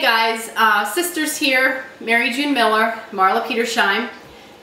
guys, sisters here, Mary June Miller, Marla Petersheim,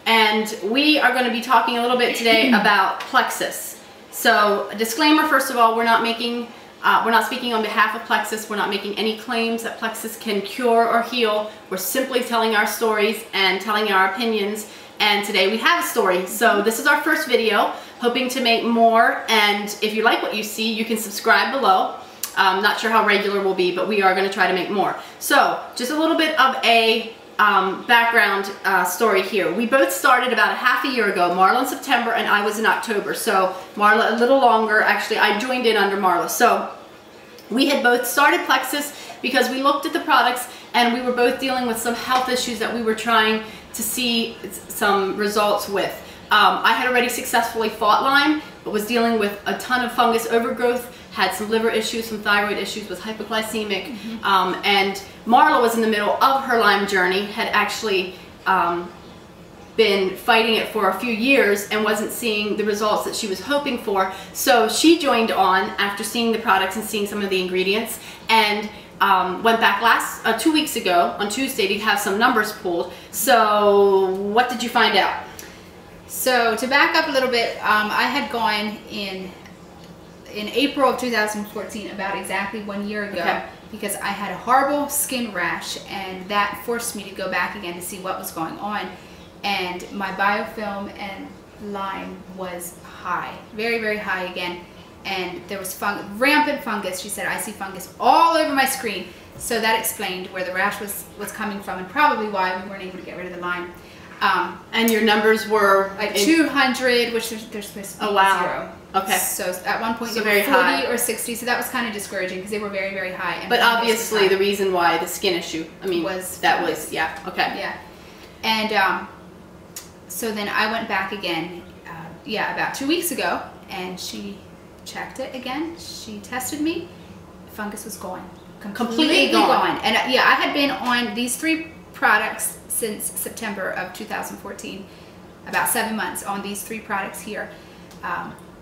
and we are going to be talking a little bit today about plexus. So, a disclaimer, first of all, we're not speaking on behalf of plexus. We're not making any claims that plexus can cure or heal. We're simply telling our stories and telling our opinions. And today we have a story. So this is our first video, hoping to make more. And if you like what you see, you can subscribe below. Not sure how regular we'll be, but we are going to try to make more. So just a little bit of a background story here. We both started about half a year ago. Marla in September and I was in October. So Marla a little longer. Actually, I joined in under Marla. So we had both started Plexus because we looked at the products and we were both dealing with some health issues that we were trying to see some results with. I had already successfully fought Lyme, but was dealing with a ton of fungus overgrowth, had some liver issues, some thyroid issues, was hypoglycemic, and Marla was in the middle of her Lyme journey, had actually been fighting it for a few years and wasn't seeing the results that she was hoping for. So she joined on after seeing the products and seeing some of the ingredients, and went back 2 weeks ago on Tuesday to have some numbers pulled. So what did you find out? So to back up a little bit, I had gone in April of 2014, about exactly 1 year ago, because I had a horrible skin rash, and that forced me to go back again to see what was going on. And my biofilm and Lyme was high, very, very high again. And there was rampant fungus. She said, I see fungus all over my screen. So that explained where the rash was coming from, and probably why we weren't able to get rid of the Lyme. And your numbers were like 200, which they're supposed to be 0. Okay. So at one point so they were 40 high. or 60, so that was kind of discouraging because they were very, very high. And but obviously the reason why the skin issue, I mean, was yeah, okay. Yeah. And so then I went back again, about 2 weeks ago, and she checked it again. She tested me. Fungus was gone. Completely gone. And I had been on these 3 products since September of 2014, about 7 months on these 3 products here.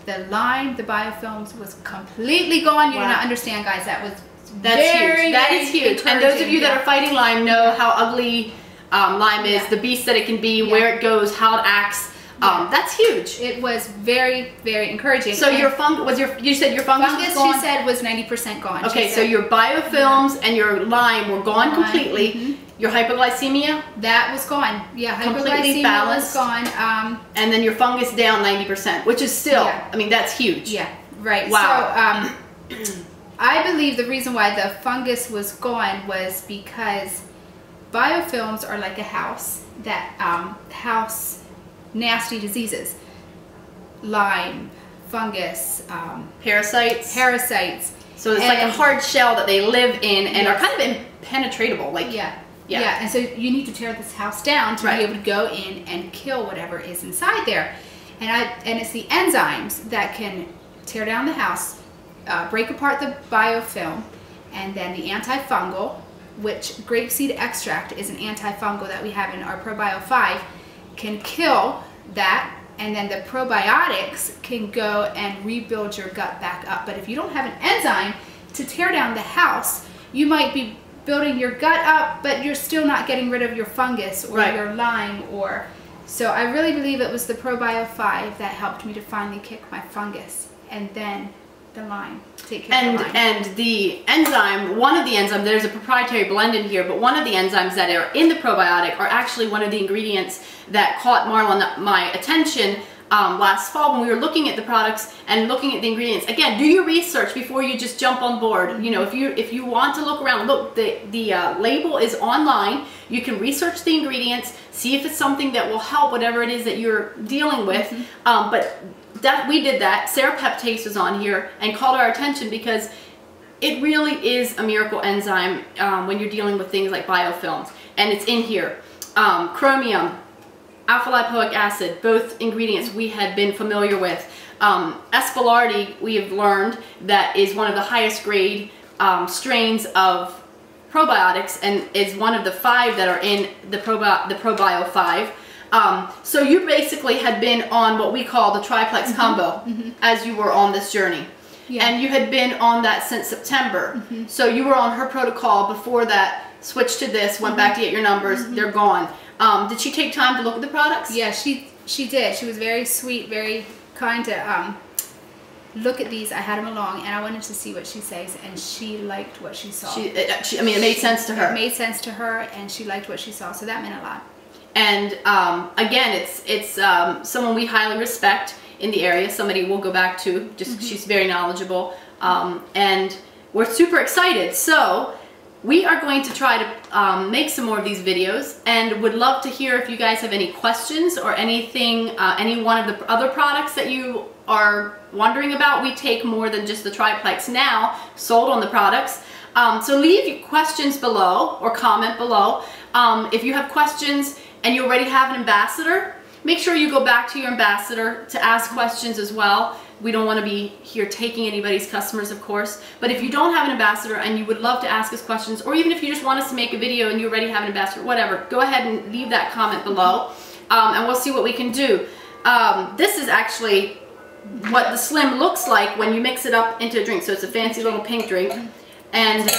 The Lyme, the biofilms was completely gone. You do not understand, guys. That's huge. That is huge. And those of you that are fighting Lyme know how ugly Lyme is, the beast that it can be, where it goes, how it acts. That's huge. It was very, very encouraging. So your fungus you said your fungus was gone? She said was 90% gone. Okay, so your biofilms and your Lyme were gone completely. Your hypoglycemia? That was gone. Yeah, completely balanced. Was gone. And then your fungus down 90%, which is still, I mean, that's huge. Yeah, right. Wow. So I believe the reason why the fungus was gone was because biofilms are like a house that house nasty diseases. Lyme, fungus, parasites. So it's like a hard shell that they live in and are kind of impenetrable. Like Yeah, and so you need to tear this house down to be able to go in and kill whatever is inside there. And it's the enzymes that can tear down the house, break apart the biofilm, and then the antifungal, which grapeseed extract is an antifungal that we have in our ProBio 5, can kill that, and then the probiotics can go and rebuild your gut back up. But if you don't have an enzyme to tear down the house, you might be building your gut up, but you're still not getting rid of your fungus or your Lyme. So I really believe it was the ProBio 5 that helped me to finally kick my fungus, and then the Lyme. Take care of the Lyme. And the enzyme, one of the enzymes, there's a proprietary blend in here, but one of the enzymes that are in the probiotic are actually one of the ingredients that caught Marla and my attention last fall when we were looking at the products and looking at the ingredients. Again, do your research before you just jump on board. You know, if you want to look around, look, the label is online. You can research the ingredients, see if it's something that will help whatever it is that you're dealing with. But we did that. Serapeptase was on here and called our attention because it really is a miracle enzyme when you're dealing with things like biofilms. And it's in here. Chromium, alpha lipoic acid, both ingredients we had been familiar with. Aspergillosis, we have learned, that is one of the highest grade strains of probiotics and is one of the 5 that are in the ProBio 5. So you basically had been on what we call the triplex combo as you were on this journey. And you had been on that since September. So you were on her protocol before that switched to this, went back to get your numbers, they're gone. Did she take time to look at the products? Yeah, she did. She was very sweet, very kind to look at these. I had them along, and I wanted to see what she says, and she liked what she saw. I mean, it made sense to her. It made sense to her, and she liked what she saw, so that meant a lot. And again, it's someone we highly respect in the area, somebody we'll go back to, just she's very knowledgeable, and we're super excited. So we are going to try to make some more of these videos, and would love to hear if you guys have any questions or anything, any one of the other products that you are wondering about. We take more than just the triplex now sold on the products. So leave your questions below or comment below. If you have questions and you already have an ambassador, make sure you go back to your ambassador to ask questions as well. We don't want to be here taking anybody's customers, of course. But if you don't have an ambassador and you would love to ask us questions, or even if you just want us to make a video and you already have an ambassador, whatever, go ahead and leave that comment below, and we'll see what we can do. This is actually what the Slim looks like when you mix it up into a drink. So it's a fancy little pink drink. And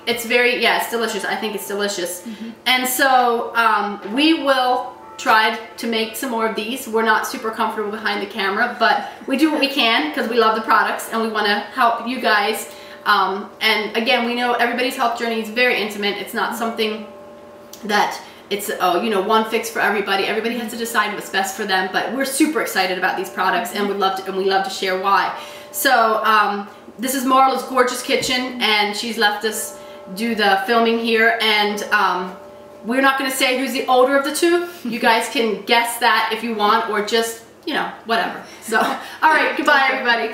it's very, yeah, it's delicious. I think it's delicious. And so we will try to make some more of these. We're not super comfortable behind the camera, but we do what we can because we love the products and we want to help you guys. And again, we know everybody's health journey is very intimate. It's not something that it's, oh, you know, one fix for everybody. Everybody has to decide what's best for them, but we're super excited about these products and we love to share why. So this is Marla's gorgeous kitchen, and she's left us do the filming here, and we're not going to say who's the older of the two. You guys can guess that if you want, or just, you know, whatever. So, all right, goodbye everybody.